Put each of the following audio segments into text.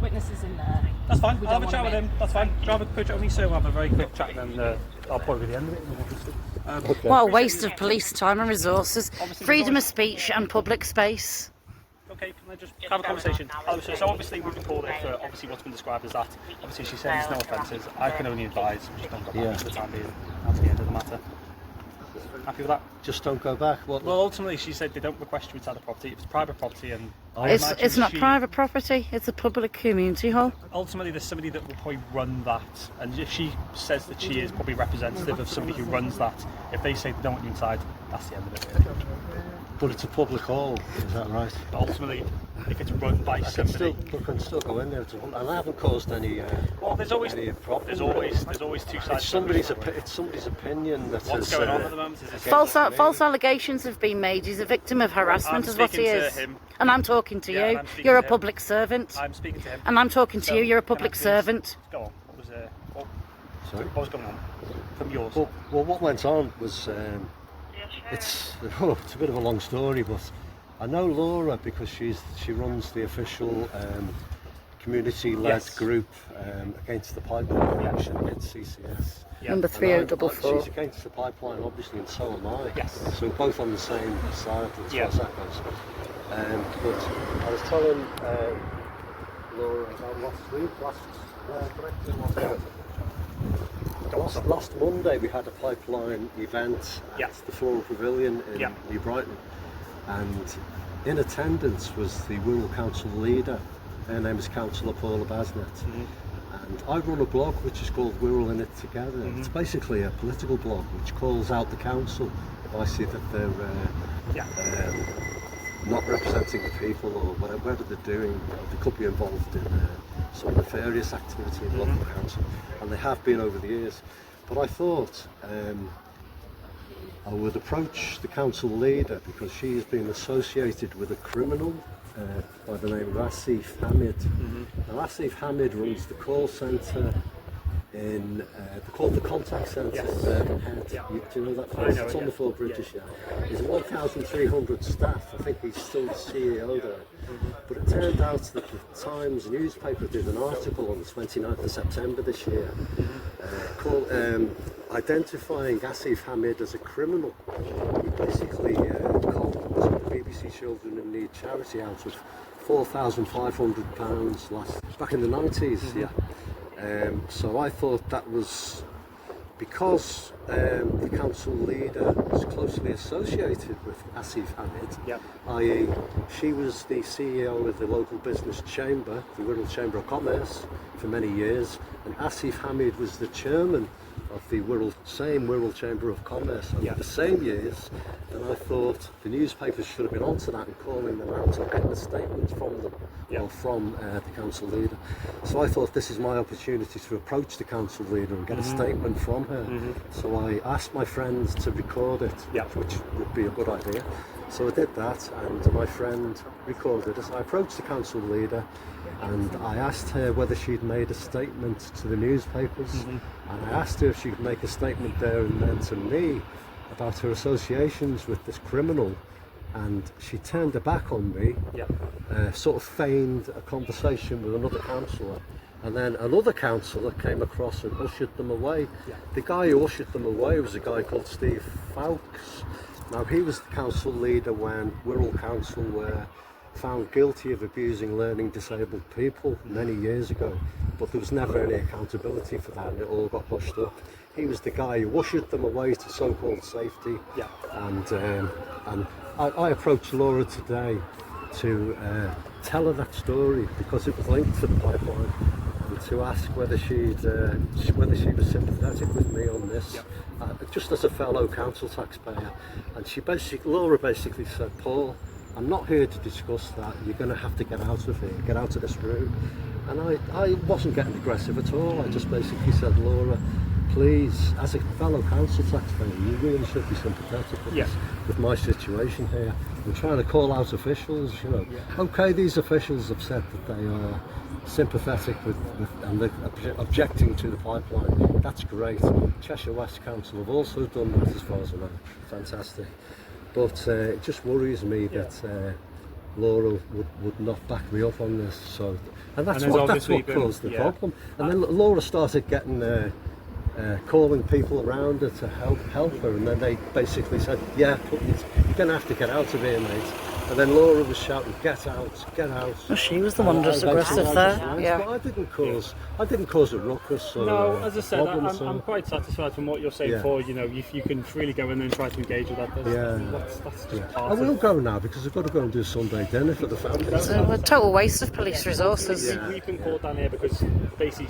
witnesses in there. That's fine. I'll have a chat with him. That's fine. Do you have a picture of me, sir? We'll have a very quick chat, then I'll probably be the end of it. Okay. What a waste of police time and resources. Freedom of speech and public space. Okay, can I just have a conversation? So obviously we've been called it for obviously what's been described as that. Obviously she says there's no offences. I can only advise. Just don't go back for the time being. That's the end of the matter. Happy with that? Just don't go back. What? Well, ultimately she said they don't request you inside the property. It's private property, and it's not private property. It's a public community hall. Ultimately, there's somebody that will probably run that, and if she says that she is probably representative of somebody who runs that, if they say they don't want you inside, that's the end of it. But it's a public hall, is that right? Ultimately, if it's run by somebody, I can still go in there, and I haven't caused any. Well, there's always two sides. It's somebody's opinion that what's going on at the moment. Is False allegations have been made. He's a victim of harassment, is what he is. And I'm talking to you. You're a public servant. I'm speaking to him. And I'm talking to you. You're a public servant. Go on. What was going on from yours? Well, what went on was. It's a bit of a long story, but I know Laura because she runs the official community-led group against the pipeline, Action Against CCS. Number 3044. She's against the pipeline, obviously, and so am I. Yes. So we're both on the same side as far as that goes. But I was telling Laura about last Monday we had a pipeline event at the Floral Pavilion in New Brighton, and in attendance was the Wirral Council leader. Her name is Councillor Paula Basnett. And I run a blog which is called Wirral in It Together. It's basically a political blog which calls out the council if I see that they're not representing the people or whatever they're doing. They could be involved in some nefarious activity in the local council, and they have been over the years. But I thought I would approach the council leader because she has been associated with a criminal by the name of Asif Hamid. Now Asif Hamid runs the call centre in the contact centre in Birkenhead. Do you know that place? It's on the Four Bridges. There's 1,300 staff. I think he's still the CEO there. But it turned out that the Times newspaper did an article on the 29th of September this year identifying Asif Hamid as a criminal. He basically called the BBC Children in Need charity out of £4,500 back in the 90s. So I thought that was because the council leader was closely associated with Asif Hamid, i.e. she was the CEO of the local business chamber, the Wirral Chamber of Commerce, for many years, and Asif Hamid was the chairman of the same Wirral Chamber of Commerce over the same years. And I thought the newspapers should have been onto that and calling them out and getting a statement from them, or from the council leader. So I thought this is my opportunity to approach the council leader and get a statement from her. So I asked my friends to record it, which would be a good idea. So I did that, and my friend recorded it. I approached the council leader and I asked her whether she'd made a statement to the newspapers, and I asked her if she could make a statement there and then to me about her associations with this criminal, and she turned her back on me, sort of feigned a conversation with another councillor, and then another councillor came across and ushered them away. The guy who ushered them away was a guy called Steve Fowkes. Now he was the council leader when Wirral Council were found guilty of abusing learning disabled people many years ago, but there was never any accountability for that and it all got hushed up. He was the guy who ushered them away to so-called safety. And I approached Laura today to tell her that story because it was linked to the pipeline, and to ask whether she was sympathetic with me on this, just as a fellow council taxpayer. And Laura basically said, Paul, I'm not here to discuss that. You're going to have to get out of here, get out of this room. And I wasn't getting aggressive at all. I just basically said, Laura, please, as a fellow council taxpayer, you really should be sympathetic with my situation here. I'm trying to call out officials, Okay, these officials have said that they are sympathetic with and they're objecting to the pipeline. That's great. Cheshire West Council have also done that as far as I know. Fantastic. But it just worries me that Laura would not back me up on this. So, and that's and what been, caused the problem. And then Laura started getting calling people around her to help her, and then they basically said, "Yeah, you're going to have to get out of here, mate." And then Laura was shouting, "Get out, get out!" Well, she was the one just aggressive there. Yeah. But I didn't cause a ruckus. Or, no, as I said, problems, I'm quite satisfied from what you're saying. For if you can really go in there and try to engage with that, that's just part I will go now because I've got to go and do Sunday dinner for the family. It's a total waste of police resources. We've been called down here because basically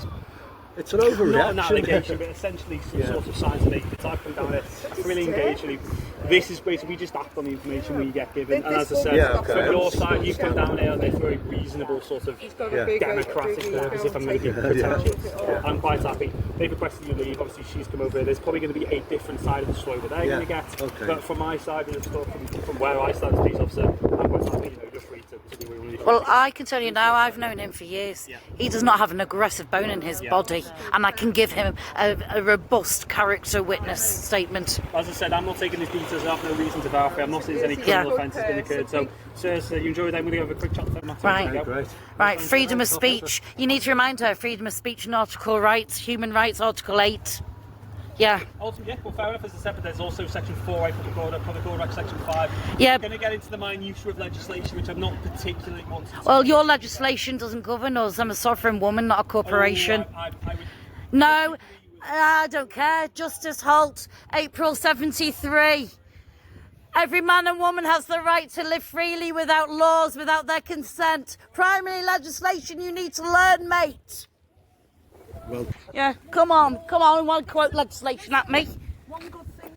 it's an overreaction. Not an allegation, but essentially some sort of signs of making. I've come down here to really engage. This is basically, we just act on the information we get given. And as I said, from your side, you've come down here for a reasonable sort of democratic purpose, if I'm going to be pretentious. I'm quite happy. They've requested you leave. Obviously, she's come over here. There's probably going to be a different side of the story that they're going to get. But from my side, from where I stand as a police officer, I'm quite happy. You're free to do what you want to do. Well, I can tell you now, I've known him for years. He does not have an aggressive bone in his body, and I can give him a robust character witness statement. As I said, I'm not taking these details. I have no reason to verify. I'm not saying there's any criminal offences been occurred. So, sirs, you enjoy that. We're going to have a quick chat to them. Right, freedom of speech. You need to remind her, freedom of speech and article rights, human rights, article 8. Yeah. Ultimately, well, fair enough, as I said, but there's also section 4, Public Order Act, section 5. Yeah. I'm going to get into the minutiae of legislation, which I'm not particularly wanting to. Well, your legislation doesn't govern us. I'm a sovereign woman, not a corporation. No, I don't care. Justice Holt, April 73. Every man and woman has the right to live freely without laws, without their consent. Primary legislation you need to learn, mate. Well, yeah, come on, we want to quote legislation at me.